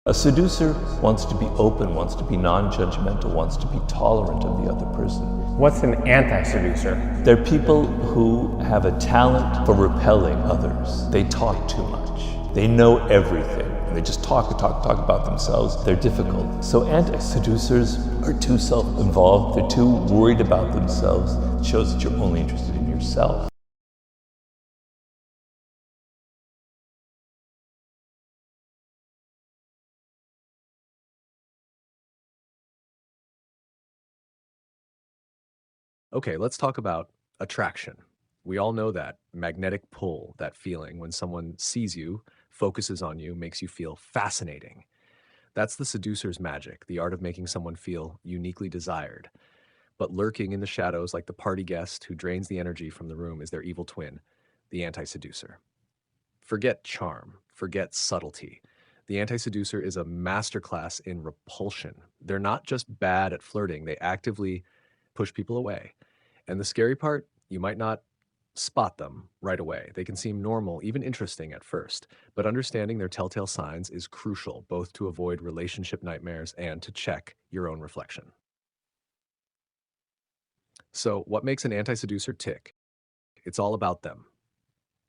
A seducer wants to be open, wants to be non-judgmental, wants to be tolerant of the other person. What's an anti-seducer? They're people who have a talent for repelling others. They talk too much. They know everything. They just talk about themselves. They're difficult. So anti-seducers are too self-involved. They're too worried about themselves. It shows that you're only interested in yourself. Okay, let's talk about attraction. We all know that magnetic pull, that feeling when someone sees you, focuses on you, makes you feel fascinating. That's the seducer's magic, the art of making someone feel uniquely desired. But lurking in the shadows, like the party guest who drains the energy from the room, is their evil twin, the anti-seducer. Forget charm, forget subtlety. The anti-seducer is a masterclass in repulsion. They're not just bad at flirting, they actively push people away. And the scary part, you might not spot them right away. They can seem normal, even interesting at first, but understanding their telltale signs is crucial, both to avoid relationship nightmares and to check your own reflection. So, what makes an anti-seducer tick? It's all about them.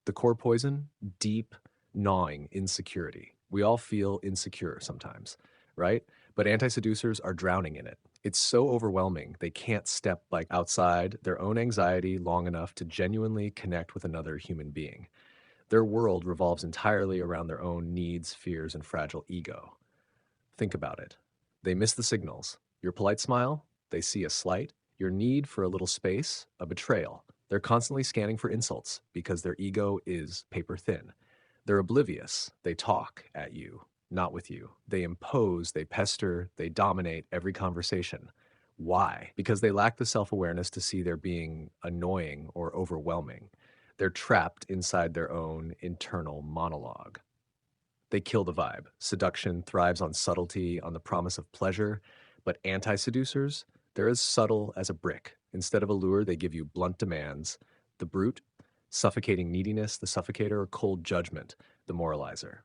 The core poison, deep, gnawing insecurity. We all feel insecure sometimes, right? But anti-seducers are drowning in it. It's so overwhelming, they can't step outside their own anxiety long enough to genuinely connect with another human being. Their world revolves entirely around their own needs, fears, and fragile ego. Think about it. They miss the signals. Your polite smile, they see a slight. Your need for a little space, a betrayal. They're constantly scanning for insults because their ego is paper thin. They're oblivious. They talk at you, not with you. They impose, they pester, they dominate every conversation. Why? Because they lack the self-awareness to see they're being annoying or overwhelming. They're trapped inside their own internal monologue. They kill the vibe. Seduction thrives on subtlety, on the promise of pleasure, but anti-seducers, they're as subtle as a brick. Instead of a lure, they give you blunt demands. The brute, suffocating neediness, the suffocator, or cold judgment, the moralizer.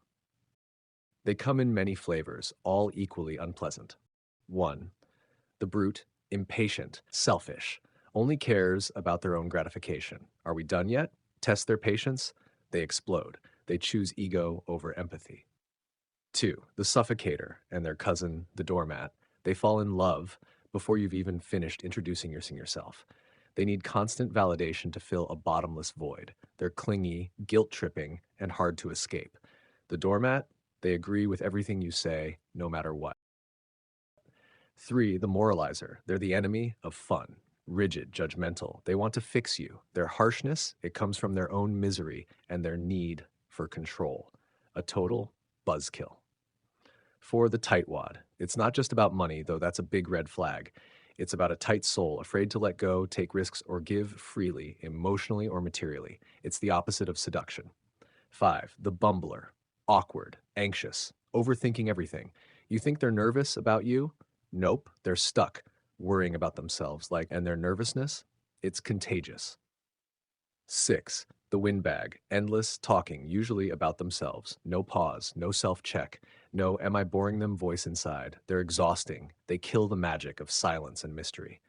They come in many flavors, all equally unpleasant. 1. The brute, impatient, selfish, only cares about their own gratification. Are we done yet? Test their patience? They explode. They choose ego over empathy. 2. The suffocator and their cousin, the doormat. They fall in love before you've even finished introducing yourself. They need constant validation to fill a bottomless void. They're clingy, guilt-tripping, and hard to escape. The doormat, they agree with everything you say, no matter what. 3. The moralizer. They're the enemy of fun. Rigid, judgmental. They want to fix you. Their harshness, it comes from their own misery and their need for control. A total buzzkill. 4. The tightwad. It's not just about money, though that's a big red flag. It's about a tight soul, afraid to let go, take risks, or give freely, emotionally or materially. It's the opposite of seduction. 5. The bumbler. Awkward, anxious, overthinking everything. You think they're nervous about you? Nope, they're stuck, worrying about themselves, and their nervousness, it's contagious. 6. The windbag, endless talking, usually about themselves. No pause, no self-check, no am I boring them voice inside. They're exhausting. They kill the magic of silence and mystery.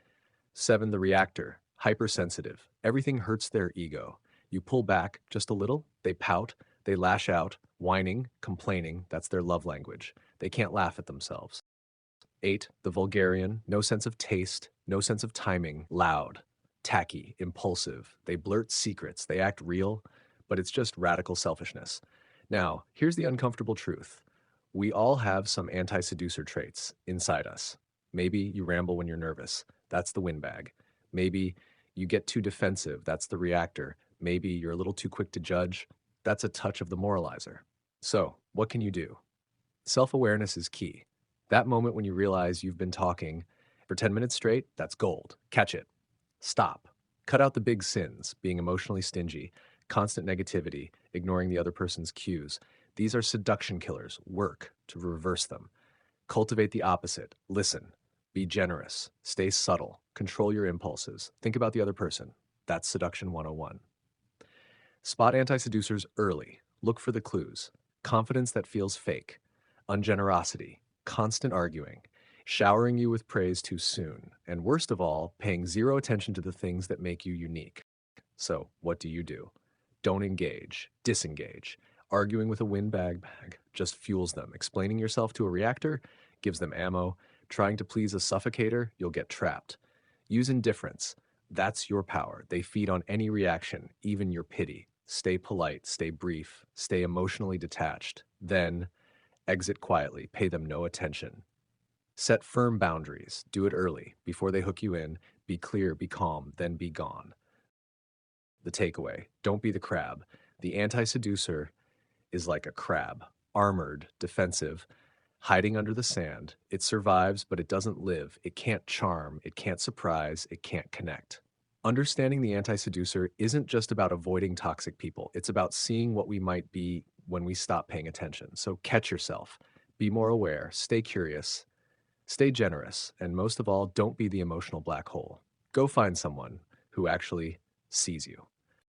7. The reactor, hypersensitive. Everything hurts their ego. You pull back just a little, they pout, they lash out, whining, complaining, that's their love language. They can't laugh at themselves. 8. The vulgarian, no sense of taste, no sense of timing, loud, tacky, impulsive. They blurt secrets, they act real, but it's just radical selfishness. Now, here's the uncomfortable truth. We all have some anti-seducer traits inside us. Maybe you ramble when you're nervous. That's the windbag. Maybe you get too defensive. That's the reactor. Maybe you're a little too quick to judge. That's a touch of the moralizer. So, what can you do? Self-awareness is key. That moment when you realize you've been talking for 10 minutes straight, that's gold. Catch it. Stop. Cut out the big sins, being emotionally stingy, constant negativity, ignoring the other person's cues. These are seduction killers. Work to reverse them. Cultivate the opposite. Listen. Be generous. Stay subtle. Control your impulses. Think about the other person. That's Seduction 101. Spot anti-seducers early. Look for the clues. Confidence that feels fake. ungenerosity, constant arguing, showering you with praise too soon, and worst of all, paying zero attention to the things that make you unique. So, what do? Don't engage, disengage. Arguing with a windbag just fuels them. Explaining yourself to a reactor gives them ammo. Trying to please a suffocator, you'll get trapped. Use indifference. That's your power. They feed on any reaction, even your pity. Stay polite, stay brief, stay emotionally detached. Then, exit quietly, pay them no attention. Set firm boundaries. Do it early, before they hook you in. Be clear, be calm, then be gone. The takeaway: don't be the crab. The anti-seducer is like a crab, armored, defensive, hiding under the sand. It survives, but it doesn't live. It can't charm, it can't surprise, it can't connect. Understanding the anti-seducer isn't just about avoiding toxic people. It's about seeing what we might be when we stop paying attention. So catch yourself, be more aware, stay curious, stay generous, and most of all, don't be the emotional black hole. Go find someone who actually sees you.